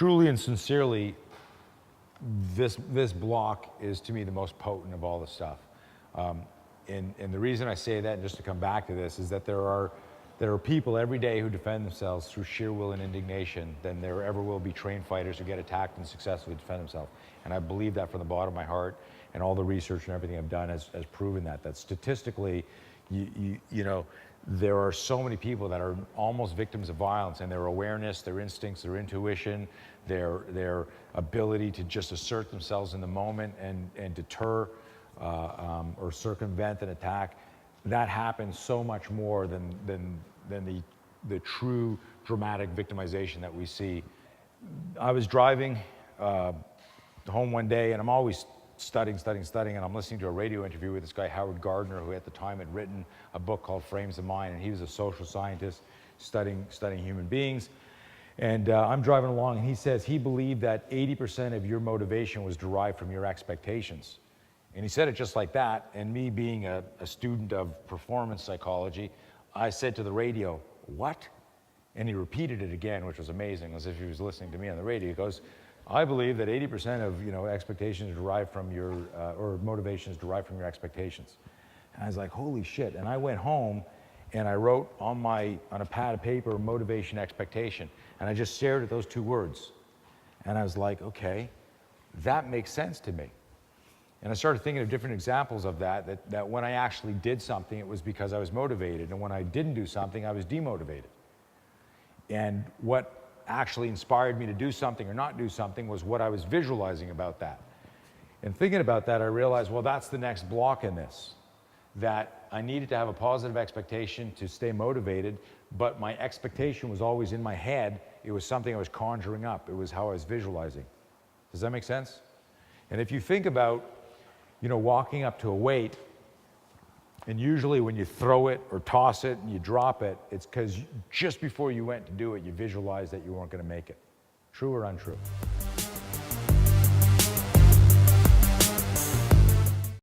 truly and sincerely, this block is to me the most potent of all the stuff. And the reason I say that, and just to come back to this, is that there are people every day who defend themselves through sheer will and indignation than there ever will be trained fighters who get attacked and successfully defend themselves. And I believe that from the bottom of my heart, and all the research and everything I've done has proven that statistically, you know, there are so many people that are almost victims of violence, and their awareness, their instincts, their intuition, their ability to just assert themselves in the moment and deter or circumvent an attack, that happens so much more than the true dramatic victimization that we see. I was driving home one day, and I'm always studying, and I'm listening to a radio interview with this guy, Howard Gardner, who at the time had written a book called Frames of Mind, and he was a social scientist studying human beings. And I'm driving along, and he says he believed that 80% of your motivation was derived from your expectations. And he said it just like that, and me being a student of performance psychology, I said to the radio, "What?" And he repeated it again, which was amazing, as if he was listening to me on the radio. He goes, "I believe that 80% of expectations derived from your, or motivations derived from your expectations." And I was like, holy shit. And I went home and I wrote on a pad of paper, motivation, expectation. And I just stared at those two words. And I was like, okay, that makes sense to me. And I started thinking of different examples of that when I actually did something, it was because I was motivated. And when I didn't do something, I was demotivated. And what actually inspired me to do something or not do something was what I was visualizing about that. And thinking about that, I realized, well, that's the next block in this, that I needed to have a positive expectation to stay motivated, but my expectation was always in my head. It was something I was conjuring up. It was how I was visualizing. Does that make sense? And if you think about, walking up to a weight, and usually when you throw it or toss it and you drop it, it's because just before you went to do it, you visualized that you weren't going to make it. True or untrue?